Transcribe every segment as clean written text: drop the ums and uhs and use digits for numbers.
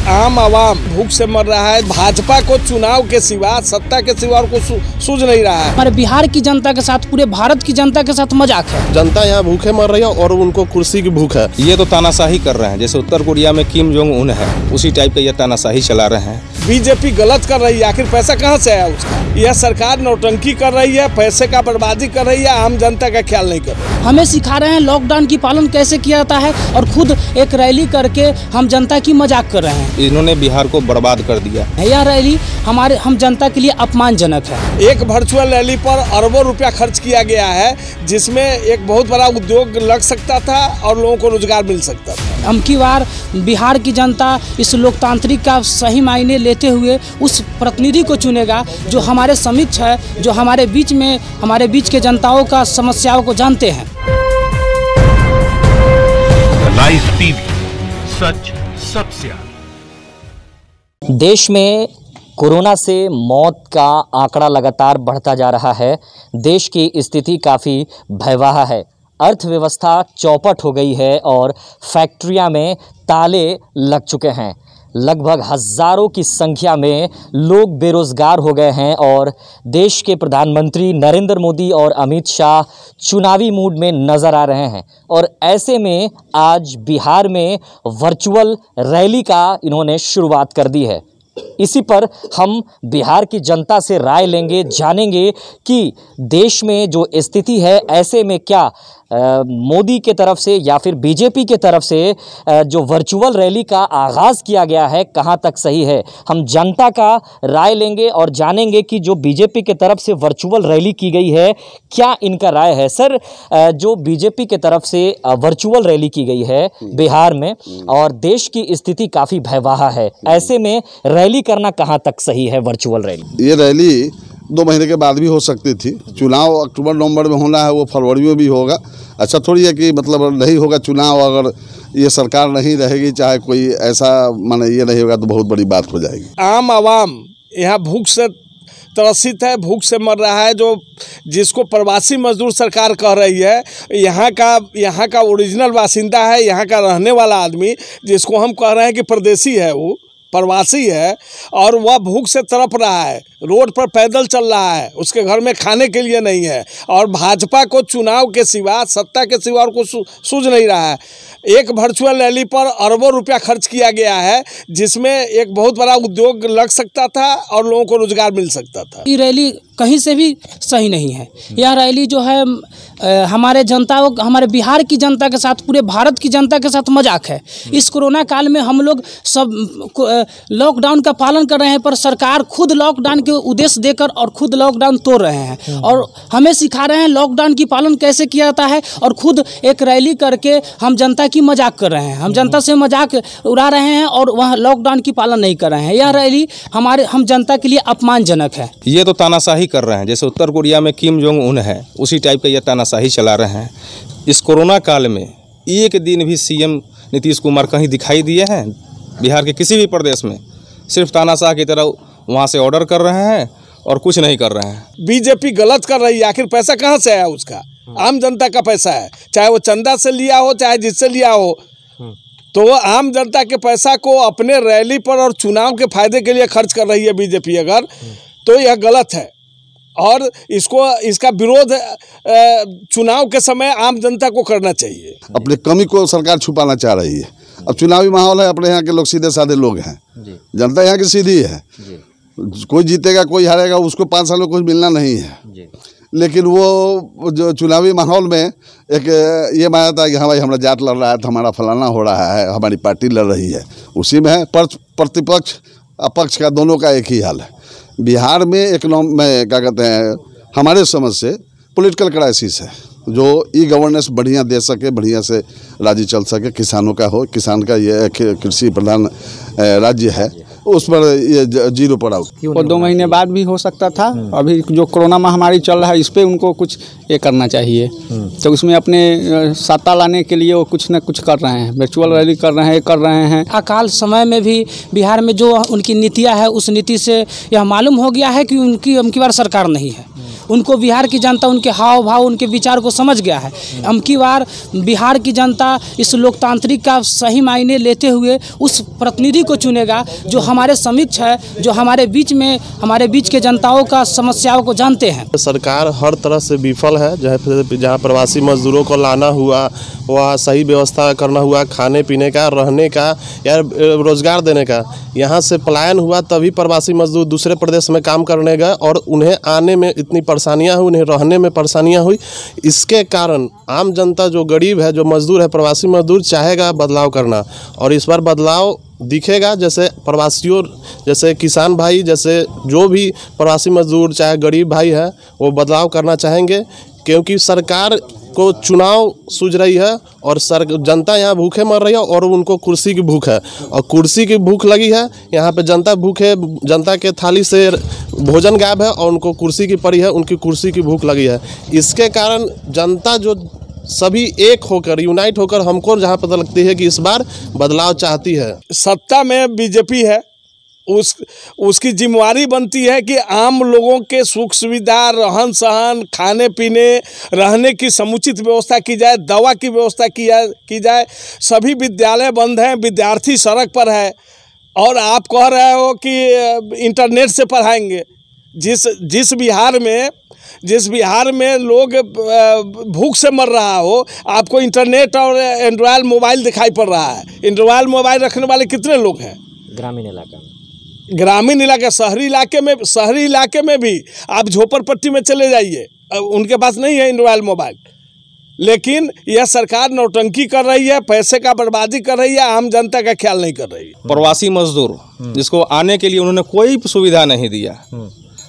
आम आवाम भूख से मर रहा है। भाजपा को चुनाव के सिवा, सत्ता के सिवा और कुछ सूझ नहीं रहा है। हमारे बिहार की जनता के साथ, पूरे भारत की जनता के साथ मजाक है। जनता यहाँ भूखे मर रही है और उनको कुर्सी की भूख है। ये तो तानाशाही कर रहे हैं, जैसे उत्तर कोरिया में किम जोंग उन है, उसी टाइप का ये तानाशाही चला रहे हैं। बीजेपी गलत कर रही है, आखिर पैसा कहाँ से आया उसका? यह सरकार नौटंकी कर रही है, पैसे का बर्बादी कर रही है, आम जनता का ख्याल नहीं कर रही। हमें सिखा रहे हैं लॉकडाउन की पालन कैसे किया जाता है और खुद एक रैली करके हम जनता की मजाक कर रहे हैं। इन्होंने बिहार को बर्बाद कर दिया। यह रैली हम जनता के लिए अपमानजनक है। एक वर्चुअल रैली पर अरबों रुपया खर्च किया गया है, जिसमें एक बहुत बड़ा उद्योग लग सकता था और लोगों को रोजगार मिल सकता था। अबकी बार बिहार की जनता इस लोकतांत्रिक का सही मायने लेते हुए उस प्रतिनिधि को चुनेगा जो हमारे समक्ष है, जो हमारे बीच के जनताओं का समस्याओं को जानते हैं। लाइव टीवी, सच सबसे आगे। देश में कोरोना से मौत का आंकड़ा लगातार बढ़ता जा रहा है। देश की स्थिति काफ़ी भयावह है। अर्थव्यवस्था चौपट हो गई है और फैक्ट्रियां में ताले लग चुके हैं। लगभग हज़ारों की संख्या में लोग बेरोज़गार हो गए हैं और देश के प्रधानमंत्री नरेंद्र मोदी और अमित शाह चुनावी मूड में नज़र आ रहे हैं। और ऐसे में आज बिहार में वर्चुअल रैली का इन्होंने शुरुआत कर दी है। इसी पर हम बिहार की जनता से राय लेंगे, जानेंगे कि देश में जो स्थिति है ऐसे में क्या मोदी के तरफ से या फिर बीजेपी के तरफ से जो वर्चुअल रैली का आगाज़ किया गया है कहां तक सही है। हम जनता का राय लेंगे और जानेंगे कि जो बीजेपी के तरफ से वर्चुअल रैली की गई है क्या इनका राय है। सर, जो बीजेपी के तरफ से वर्चुअल रैली की गई है बिहार में और देश की स्थिति काफ़ी भयावह है, ऐसे में रैली करना कहां तक सही है? वर्चुअल रैली, ये रैली 2 महीने के बाद भी हो सकती थी। चुनाव अक्टूबर नवंबर में होना है, वो फरवरी में भी होगा। अच्छा थोड़ी है कि मतलब नहीं होगा चुनाव, अगर ये सरकार नहीं रहेगी, चाहे कोई ऐसा माने ये नहीं होगा तो बहुत बड़ी बात हो जाएगी। आम आवाम यहाँ भूख से त्रसित है, भूख से मर रहा है। जिसको प्रवासी मजदूर सरकार कह रही है, यहाँ का ओरिजिनल बासिंदा है, यहाँ का रहने वाला आदमी, जिसको हम कह रहे हैं कि परदेसी है, वो प्रवासी है और वह भूख से तड़प रहा है, रोड पर पैदल चल रहा है, उसके घर में खाने के लिए नहीं है। और भाजपा को चुनाव के सिवा, सत्ता के सिवा और कुछ सूझ नहीं रहा है। एक वर्चुअल रैली पर अरबों रुपया खर्च किया गया है, जिसमें एक बहुत बड़ा उद्योग लग सकता था और लोगों को रोजगार मिल सकता था। ये रैली कहीं से भी सही नहीं है। यह रैली जो है हमारे बिहार की जनता के साथ, पूरे भारत की जनता के साथ मजाक है। इस कोरोना काल में हम लोग सब लॉकडाउन का पालन कर रहे हैं, पर सरकार खुद लॉकडाउन के उद्देश्य देकर और खुद लॉकडाउन तोड़ रहे हैं और हमें सिखा रहे हैं लॉकडाउन की पालन कैसे किया जाता है और खुद एक रैली करके हम जनता की मजाक कर रहे हैं। हम जनता से मजाक उड़ा रहे हैं और वह लॉकडाउन की पालन नहीं कर रहे हैं। यह रैली हम जनता के लिए अपमानजनक है। ये तो तानाशाही कर रहे हैं, जैसे उत्तर कोरिया में किम जोंग उन है, उसी टाइप का ये तानाशाही चला रहे हैं। इस कोरोना काल में एक दिन भी सीएम नीतीश कुमार कहीं दिखाई दिए हैं बिहार के किसी भी प्रदेश में? सिर्फ तानाशाह की तरह वहाँ से ऑर्डर कर रहे हैं और कुछ नहीं कर रहे हैं। बीजेपी गलत कर रही है, आखिर पैसा कहाँ से आया उसका? आम जनता का पैसा है, चाहे वो चंदा से लिया हो, चाहे जिससे लिया हो। तो वो आम जनता के पैसा को अपने रैली पर और चुनाव के फायदे के लिए खर्च कर रही है बीजेपी अगर, तो यह गलत है और इसका विरोध चुनाव के समय आम जनता को करना चाहिए। अपनी कमी को सरकार छुपाना चाह रही है। अब चुनावी माहौल है, अपने यहाँ के लोग सीधे साधे लोग हैं, जनता यहाँ की सीधी है। कोई जीतेगा कोई हारेगा, उसको 5 साल में कुछ मिलना नहीं है। लेकिन वो जो चुनावी माहौल में एक ये माना था कि हाँ भाई हमारा जाट लड़ रहा है तो हमारा फलाना हो रहा है, हमारी पार्टी लड़ रही है, उसी में है। प्रतिपक्ष अपक्ष का दोनों का एक ही हाल है। बिहार में क्या कहते हैं, हमारे समझ से पॉलिटिकल क्राइसिस है। जो ई गवर्नेंस बढ़िया दे सके, बढ़िया से राज्य चल सके, किसानों का हो, किसान का ये कृषि प्रधान राज्य है, उस पर ये जीरो पड़ा। वो 2 महीने बाद भी हो सकता था। अभी जो कोरोना महामारी चल रहा है इस पर उनको कुछ ये करना चाहिए। तो उसमें अपने सत्ता लाने के लिए वो कुछ न कुछ कर रहे हैं, वर्चुअल रैली कर रहे हैं। अकाल समय में भी बिहार में जो उनकी नीतियाँ है उस नीति से यह मालूम हो गया है कि उनकी अबकी बार सरकार नहीं है। उनको बिहार की जनता उनके हाव भाव उनके विचार को समझ गया है। अबकी बार बिहार की जनता इस लोकतांत्रिक का सही मायने लेते हुए उस प्रतिनिधि को चुनेगा जो हमारे समक्ष है, जो हमारे बीच के जनताओं का समस्याओं को जानते हैं। सरकार हर तरह से विफल है। जहाँ प्रवासी मजदूरों को लाना हुआ, वहाँ सही व्यवस्था करना हुआ, खाने पीने का, रहने का या रोजगार देने का, यहाँ से पलायन हुआ तभी प्रवासी मजदूर दूसरे प्रदेश में काम करने गए और उन्हें आने में इतनी परेशानियाँ हुई, उन्हें रहने में परेशानियाँ हुई। इसके कारण आम जनता जो गरीब है, जो मजदूर है, प्रवासी मजदूर चाहेगा बदलाव करना, और इस बार बदलाव दिखेगा। जैसे प्रवासियों, जैसे किसान भाई, जैसे जो भी प्रवासी मजदूर चाहे गरीब भाई है, वो बदलाव करना चाहेंगे क्योंकि सरकार को चुनाव सूझ रही है और जनता यहाँ भूखे मर रही है और उनको कुर्सी की भूख है, और कुर्सी की भूख लगी है। यहाँ पे जनता भूखे, जनता के थाली से भोजन गायब है और उनको कुर्सी की पड़ी है, उनकी कुर्सी की भूख लगी है। इसके कारण जनता जो सभी एक होकर, यूनाइट होकर, हमको जहाँ पता लगती है कि इस बार बदलाव चाहती है। सत्ता में बीजेपी है, उसकी जिम्मेवारी बनती है कि आम लोगों के सुख सुविधा, रहन सहन, खाने पीने, रहने की समुचित व्यवस्था की जाए, दवा की व्यवस्था की जाए। सभी विद्यालय बंद हैं, विद्यार्थी सड़क पर है और आप कह रहे हो कि इंटरनेट से पढ़ाएंगे। जिस बिहार में लोग भूख से मर रहा हो, आपको इंटरनेट और एंड्रॉयड मोबाइल दिखाई पड़ रहा है। एंड्रॉयड मोबाइल रखने वाले कितने लोग हैं ग्रामीण इलाका में? ग्रामीण इलाका, शहरी इलाके में भी आप झोपड़पट्टी में चले जाइए, उनके पास नहीं है एंड्रॉयड मोबाइल। लेकिन यह सरकार नौटंकी कर रही है, पैसे का बर्बादी कर रही है, आम जनता का ख्याल नहीं कर रही है। प्रवासी मजदूर जिसको आने के लिए उन्होंने कोई सुविधा नहीं दिया,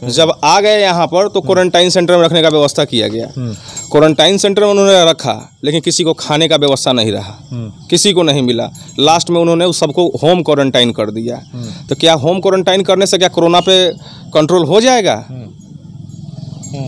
जब आ गए यहाँ पर तो क्वारंटाइन सेंटर में रखने का व्यवस्था किया गया। क्वारंटाइन सेंटर में उन्होंने रखा, लेकिन किसी को खाने का व्यवस्था नहीं रहा, किसी को नहीं मिला। लास्ट में उन्होंने उस सबको होम क्वारंटाइन कर दिया। तो क्या होम क्वारंटाइन करने से क्या कोरोना पे कंट्रोल हो जाएगा?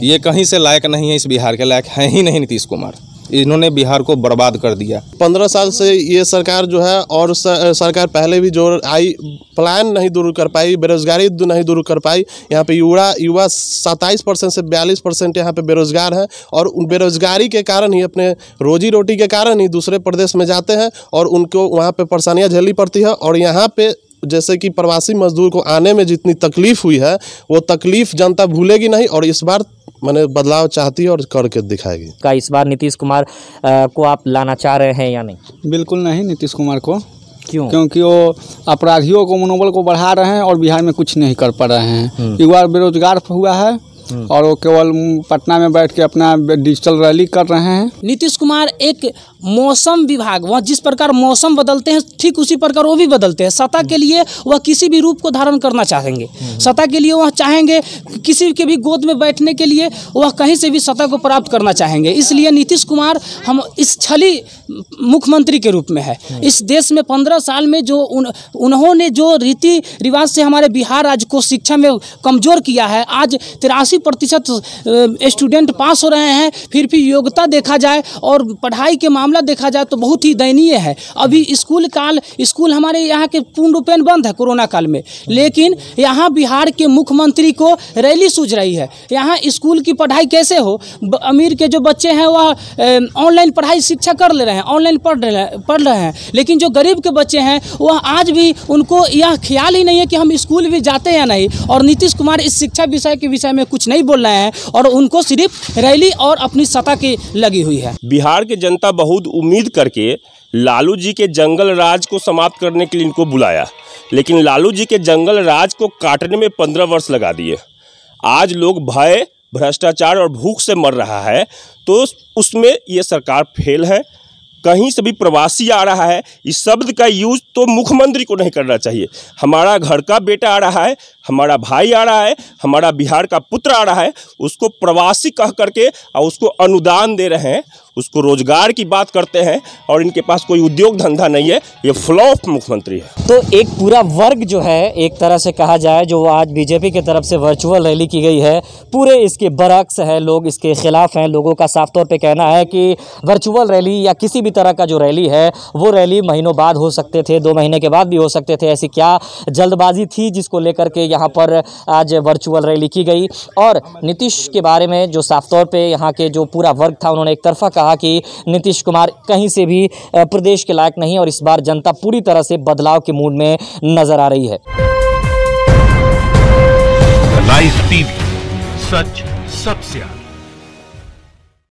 ये कहीं से लायक नहीं है, इस बिहार के लायक है ही नहीं नीतीश कुमार। इन्होंने बिहार को बर्बाद कर दिया। 15 साल से ये सरकार जो है, और सरकार पहले भी जो आई, पलायन नहीं दूर कर पाई, बेरोजगारी नहीं दूर कर पाई। यहाँ पे युवा 27% से 42% यहाँ पे बेरोजगार हैं, और उन बेरोजगारी के कारण ही, अपने रोजी रोटी के कारण ही दूसरे प्रदेश में जाते हैं और उनको वहाँ पे परेशानियाँ झेलनी पड़ती है। और यहाँ पे जैसे कि प्रवासी मजदूर को आने में जितनी तकलीफ हुई है, वो तकलीफ जनता भूलेगी नहीं, और इस बार मैंने बदलाव चाहती है और करके दिखाएगी। का इस बार नीतीश कुमार को आप लाना चाह रहे हैं या नहीं? बिल्कुल नहीं, नीतीश कुमार को। क्यों? क्योंकि वो अपराधियों को, मनोबल को बढ़ा रहे हैं और बिहार में कुछ नहीं कर पा रहे हैं। युवा बेरोजगार हुआ है और वो केवल पटना में बैठ के अपना डिजिटल रैली कर रहे हैं। नीतीश कुमार एक मौसम विभाग, वह जिस प्रकार मौसम बदलते हैं ठीक उसी प्रकार वो भी बदलते हैं। सत्ता के लिए वह किसी भी रूप को धारण करना चाहेंगे। सत्ता के लिए वह चाहेंगे, किसी के भी गोद में बैठने के लिए वह कहीं से भी सत्ता को प्राप्त करना चाहेंगे। इसलिए नीतीश कुमार हम इस छली मुख्यमंत्री के रूप में है। इस देश में 15 साल में जो उन्होंने जो रीति रिवाज से हमारे बिहार राज्य को शिक्षा में कमज़ोर किया है, आज 83% स्टूडेंट पास हो रहे हैं, फिर भी योग्यता देखा जाए और पढ़ाई के मामला देखा जाए तो बहुत ही दयनीय है। अभी स्कूल हमारे यहाँ के पूर्ण रूपेण बंद है कोरोना काल में, लेकिन यहाँ बिहार के मुख्यमंत्री को रैली सूझ रही है। यहाँ स्कूल की पढ़ाई कैसे हो? अमीर के जो बच्चे हैं वह ऑनलाइन पढ़ाई शिक्षा कर ले रहे हैं, ऑनलाइन पढ़ रहे हैं, लेकिन जो गरीब के बच्चे हैं वह आज भी उनको यह ख्याल ही नहीं है कि हम स्कूल भी जाते हैं या नहीं। और नीतीश कुमार इस शिक्षा विषय के विषय में कुछ नहीं बोल रहे हैं और उनको सिर्फ रैली और अपनी सत्ता की लगी हुई है। बिहार की जनता बहुत उम्मीद करके लालू जी के जंगल राज को समाप्त करने के लिए इनको बुलाया, लेकिन लालू जी के जंगल राज को काटने में 15 वर्ष लगा दिए। आज लोग भय, भ्रष्टाचार और भूख से मर रहा है, तो उसमें ये सरकार फेल है। कहीं से भी प्रवासी आ रहा है, इस शब्द का यूज तो मुख्यमंत्री को नहीं करना चाहिए। हमारा घर का बेटा आ रहा है, हमारा भाई आ रहा है, हमारा बिहार का पुत्र आ रहा है, उसको प्रवासी कह करके और उसको अनुदान दे रहे हैं, उसको रोजगार की बात करते हैं और इनके पास कोई उद्योग धंधा नहीं है। ये फ्लॉप मुख्यमंत्री है। तो एक पूरा वर्ग जो है, एक तरह से कहा जाए, जो आज बीजेपी की तरफ से वर्चुअल रैली की गई है, पूरे इसके बरक्स है, लोग इसके खिलाफ हैं। लोगों का साफ तौर पे कहना है कि वर्चुअल रैली या किसी भी तरह का जो रैली है वो रैली महीनों बाद हो सकते थे, 2 महीने के बाद भी हो सकते थे। ऐसी क्या जल्दबाजी थी जिसको लेकर के यहाँ पर आज वर्चुअल रैली की गई। और नीतीश के बारे में जो साफ तौर पे यहाँ के जो पूरा वर्ग था, उन्होंने एक तरफा कहा कि नीतीश कुमार कहीं से भी प्रदेश के लायक नहीं, और इस बार जनता पूरी तरह से बदलाव के मूड में नजर आ रही है। लाइव टीवी, सच सबसे आगे।